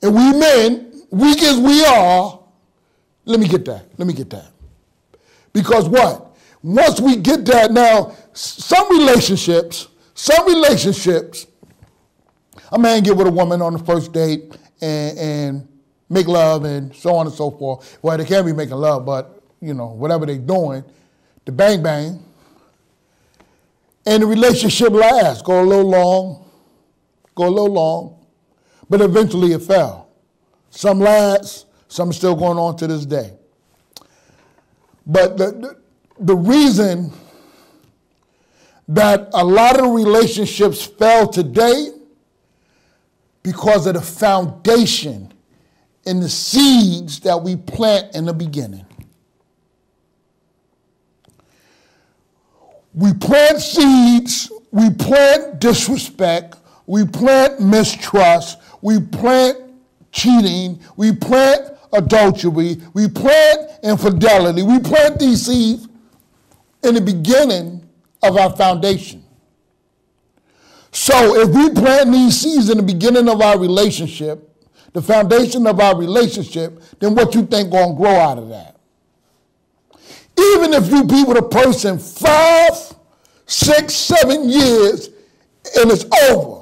And we men, weak as we are, let me get that. Because what? Once we get that, now, some relationships, a man get with a woman on the first date and make love and so on and so forth. Well, they can't be making love, but, whatever they're doing, the bang bang. And the relationship lasts, go a little long, but eventually it fell. Some lasts, some still going on to this day. But the reason that a lot of relationships fell today because of the foundation and the seeds that we plant in the beginning. We plant seeds, we plant disrespect, we plant mistrust, we plant cheating, we plant adultery, we plant infidelity, we plant these seeds in the beginning of our foundation. So if we plant these seeds in the beginning of our relationship, the foundation of our relationship, then what you think going to grow out of that? Even if you be with a person 5, 6, 7 years and it's over,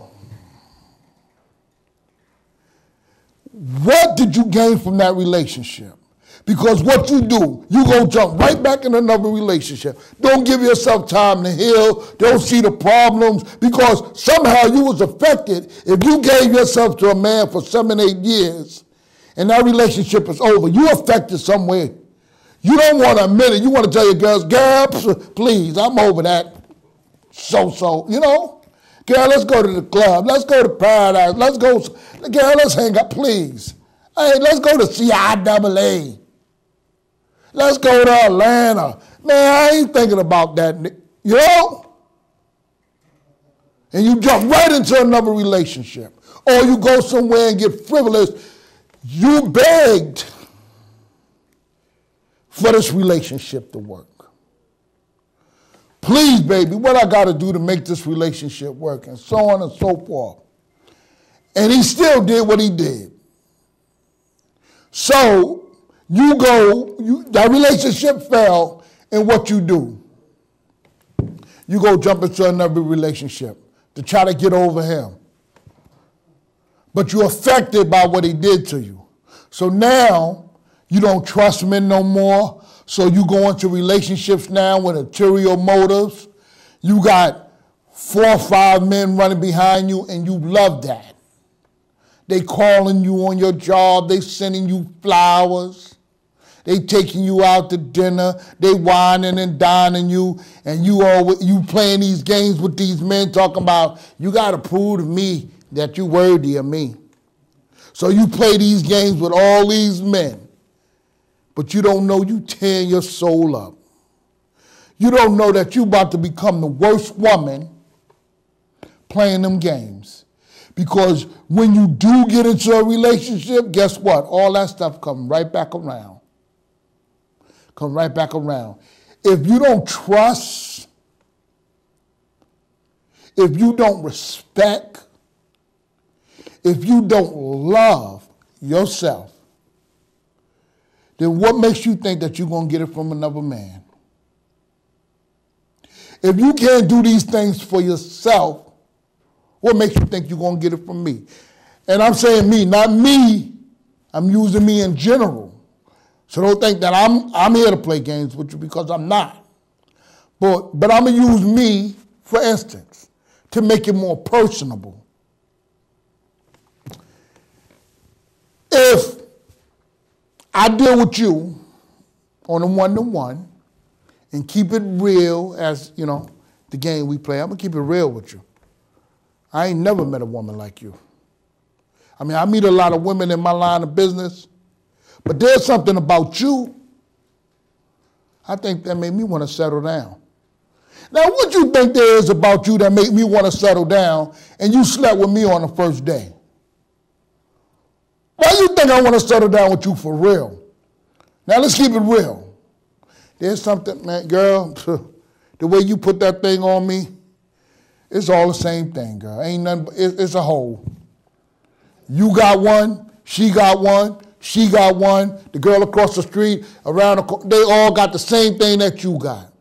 what did you gain from that relationship? Because what you do, you go jump right back in another relationship. Don't give yourself time to heal. Don't see the problems because somehow you was affected. If you gave yourself to a man for 7, 8 years and that relationship is over, you affected some way. You don't want to admit it. You want to tell your girls, girl, please, I'm over that. So, girl, let's go to the club. Let's go to Paradise. Girl, let's hang out, please. Hey, let's go to CIAA. Let's go to Atlanta. Man, I ain't thinking about that, And you jump right into another relationship. Or you go somewhere and get frivolous. You begged for this relationship to work. Please, baby, what I got to do to make this relationship work, and so on and so forth. And he still did what he did. So that relationship fell, and what you do? You go jump into another relationship to try to get over him. But you're affected by what he did to you. So now you don't trust men no more. So you go into relationships now with ulterior motives. You got 4 or 5 men running behind you, and you love that. They calling you on your job. They sending you flowers. They taking you out to dinner. They whining and dining you, and you playing these games with these men talking about, you got to prove to me that you're worthy of me. So you play these games with all these men. But you don't know you tearing your soul up. You don't know that you about to become the worst woman playing them games. Because when you do get into a relationship, guess what? All that stuff comes right back around. Come right back around. If you don't trust, if you don't respect, if you don't love yourself, then what makes you think that you're going to get it from another man? If you can't do these things for yourself, what makes you think you're going to get it from me? And I'm saying me, not me. I'm using me in general. So don't think that I'm here to play games with you, because I'm not. But I'm going to use me, for instance, to make it more personable. If I deal with you on a one-to-one and keep it real, as, the game we play, I'm going to keep it real with you. I ain't never met a woman like you. I mean, I meet a lot of women in my line of business, but there's something about you, I think, that made me want to settle down. Now, what you think there is about you that made me want to settle down, and you slept with me on the first day? Why you think I want to settle down with you for real? Now, let's keep it real. There's something, man, girl, the way you put that thing on me, it's all the same thing, girl. Ain't nothing, it's a hole. You got one, she got one, she got one, the girl across the street, around the corner, they all got the same thing that you got.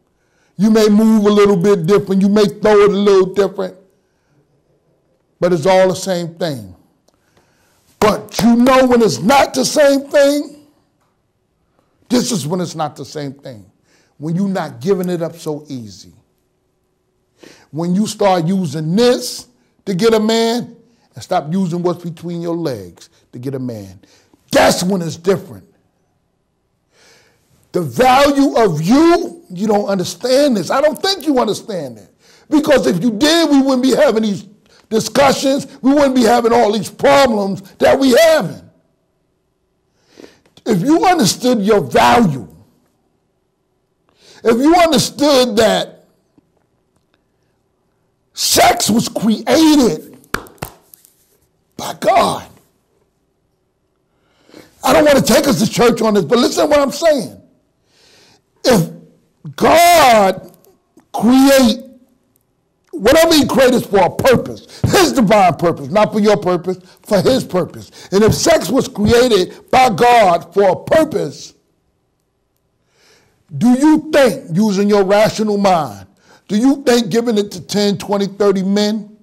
You may move a little bit different, you may throw it a little different, but it's all the same thing. But you know when it's not the same thing? This is when it's not the same thing. When you're not giving it up so easy. When you start using this to get a man and stop using what's between your legs to get a man. That's when it's different. The value of you, you don't understand this. I don't think you understand it. Because if you did, we wouldn't be having these discussions. We wouldn't be having all these problems that we having. If you understood your value, if you understood that sex was created by God. I don't want to take us to church on this, but listen to what I'm saying. If God create, whatever he created for a purpose, his divine purpose, not for your purpose, for his purpose. And if sex was created by God for a purpose, do you think, using your rational mind, do you think giving it to 10, 20, 30 men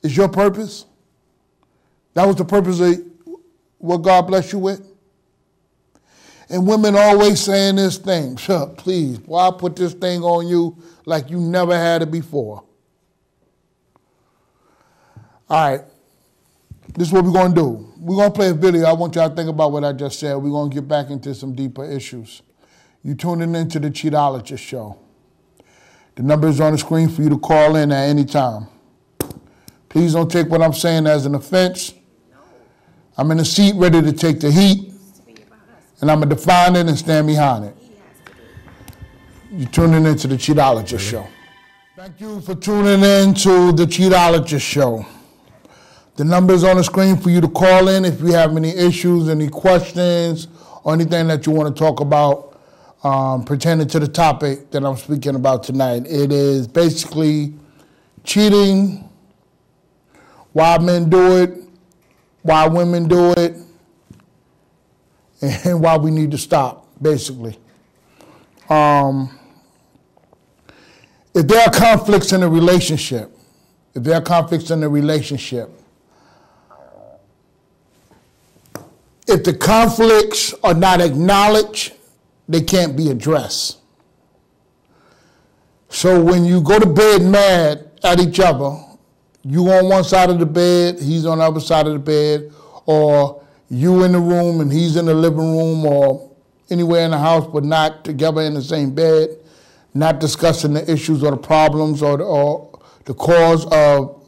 is your purpose? That was the purpose of what God blessed you with? And women always saying this thing, please, why put this thing on you like you never had it before? All right, this is what we're going to do. We're going to play a video. I want y'all to think about what I just said. We're going to get back into some deeper issues. You're tuning into the Cheatologist show. The number is on the screen for you to call in at any time. Please don't take what I'm saying as an offense. I'm in the seat ready to take the heat, and I'm going to define it and stand behind it. You're tuning into the Cheatologist show. Thank you for tuning in to the Cheatologist show. The number is on the screen for you to call in if you have any issues, any questions, or anything that you want to talk about pertaining to the topic that I'm speaking about tonight. It is basically cheating, why men do it, why women do it, and why we need to stop, basically. If there are conflicts in a relationship, if the conflicts are not acknowledged, they can't be addressed. So when you go to bed mad at each other, you on one side of the bed, he's on the other side of the bed, or you in the room and he's in the living room or anywhere in the house but not together in the same bed, not discussing the issues or the problems or the cause of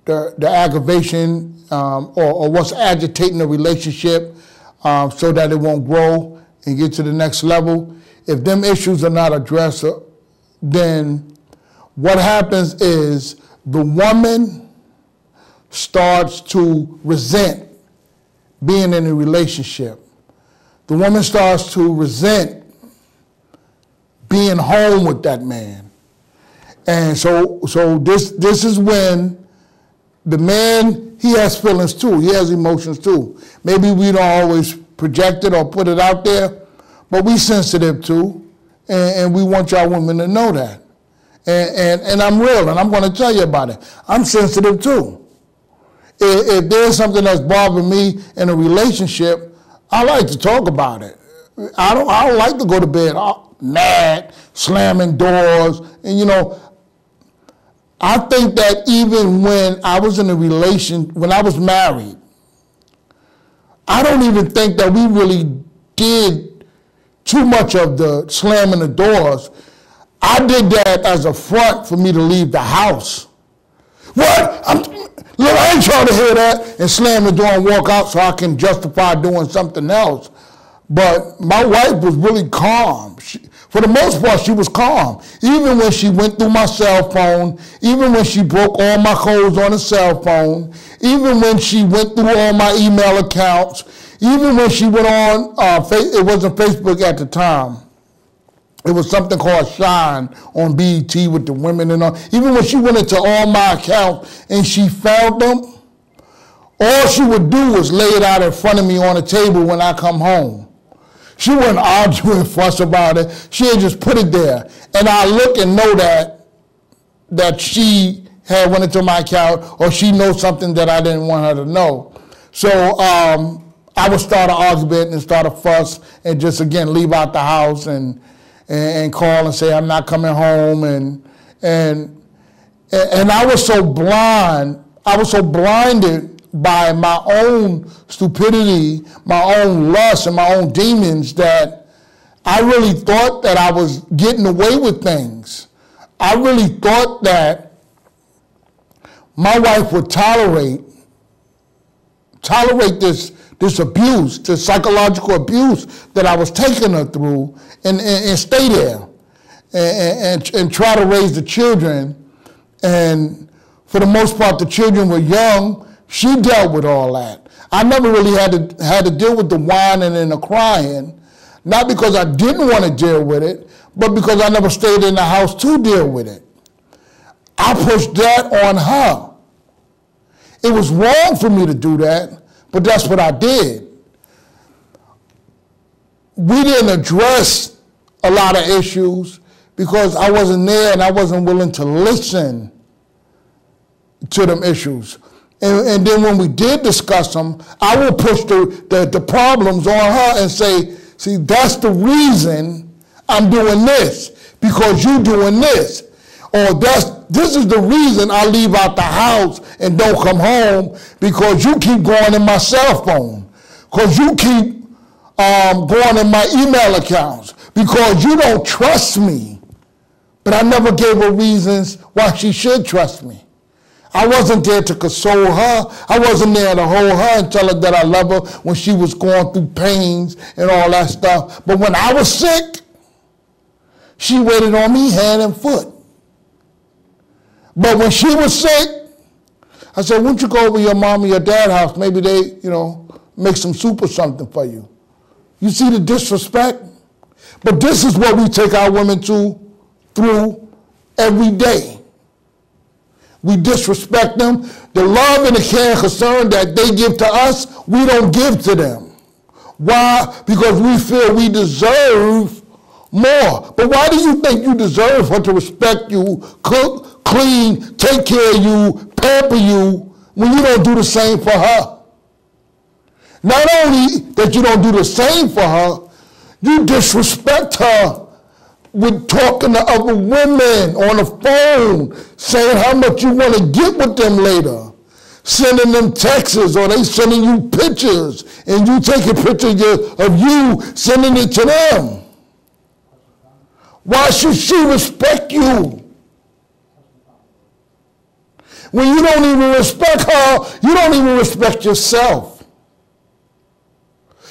the aggravation or what's agitating the relationship so that it won't grow and get to the next level. If them issues are not addressed, then what happens is the woman starts to resent being in a relationship. The woman starts to resent being home with that man. And so this is when the man, he has feelings too. He has emotions too. Maybe we don't always project it or put it out there, but we sensitive too. And we want y'all women to know that. And I'm real, and I'm going to tell you about it. I'm sensitive too. If there's something that's bothering me in a relationship, I like to talk about it. I don't like to go to bed mad, slamming doors. And you know, I think that even when I was in a when I was married, I don't even think that we really did too much of the slamming the doors. I did that as a front for me to leave the house. What? I ain't trying to hear that and slam the door and walk out so I can justify doing something else. But my wife was really calm. For the most part, she was calm. Even when she went through my cell phone, even when she broke all my codes on the cell phone, even when she went through all my email accounts, even when she went on, it wasn't Facebook at the time. It was something called Shine on BET with the women and all. Even when she went into all my accounts and she found them, All she would do was lay it out in front of me on the table when I come home. She wouldn't argue and fuss about it. She'd just put it there. And I look and know that she had went into my account, or she knows something that I didn't want her to know. So I would start an argument and start a fuss and just, again, leave out the house and call and say, I'm not coming home. And I was so blind. I was so blinded by my own stupidity, my own lust, and my own demons that I really thought that I was getting away with things. I really thought that my wife would tolerate this abuse, this psychological abuse that I was taking her through, and stay there and try to raise the children. And for the most part, the children were young. She dealt with all that. I never really had to deal with the whining and the crying, not because I didn't want to deal with it, but because I never stayed in the house to deal with it. I pushed that on her. It was wrong for me to do that, but that's what I did. We didn't address a lot of issues because I wasn't there and I wasn't willing to listen to them issues. And then when we did discuss them, I would push the problems on her and say, see, that's the reason I'm doing this, because you're doing this. Or this is the reason I leave out the house and don't come home, because you keep going in my cell phone, because you keep going in my email accounts, because you don't trust me. But I never gave her reasons why she should trust me. I wasn't there to console her. I wasn't there to hold her and tell her that I love her when she was going through pains and all that stuff. But when I was sick, she waited on me hand and foot. But when she was sick, I said, why don't you go over to your mom or your dad's house? Maybe they, make some soup or something for you. You see the disrespect? But this is what we take our women through every day. We disrespect them. The love and the care and concern that they give to us, we don't give to them. Why? Because we feel we deserve more. But why do you think you deserve her to respect you, cook, clean, take care of you, pamper you, when you don't do the same for her? Not only that you don't do the same for her, you disrespect her with talking to other women on the phone, saying how much you want to get with them later, sending them texts, or they sending you pictures, and you taking pictures of you, sending it to them. Why should she respect you? When you don't even respect her, you don't even respect yourself.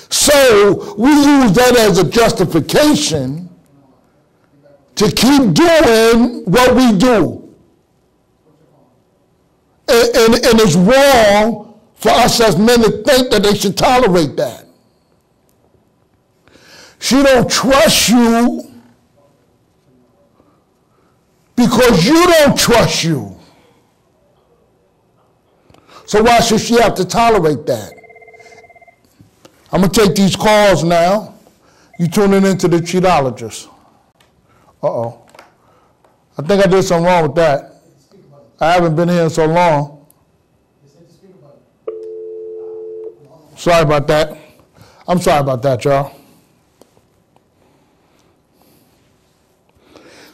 So we use that as a justification to keep doing what we do. And it's wrong for us as men to think that they should tolerate that. She don't trust you because you don't trust you. So why should she have to tolerate that? I'm going to take these calls now. You tuning into the Cheatologist. Uh-oh. I think I did something wrong with that. I haven't been here in so long. Sorry about that. I'm sorry about that, y'all.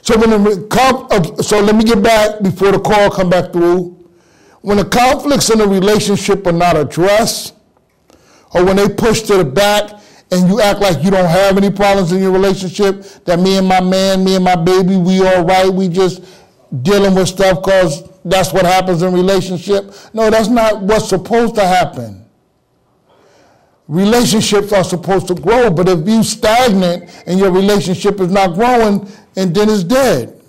So let me get back before the call come back through. When the conflicts in a relationship are not addressed, or when they push to the back and you act like you don't have any problems in your relationship, that me and my man, me and my baby, we all right, we just dealing with stuff because that's what happens in relationship. No, that's not what's supposed to happen. Relationships are supposed to grow, but if you stagnant and your relationship is not growing, and then it's dead.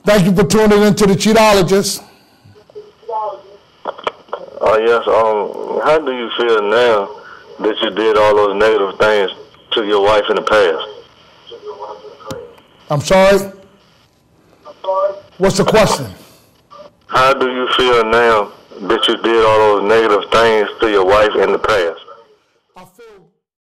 Thank you for tuning into the Cheatologist. Yes, how do you feel now that you did all those negative things to your wife in the past? I'm sorry? What's the question? How do you feel now that you did all those negative things to your wife in the past?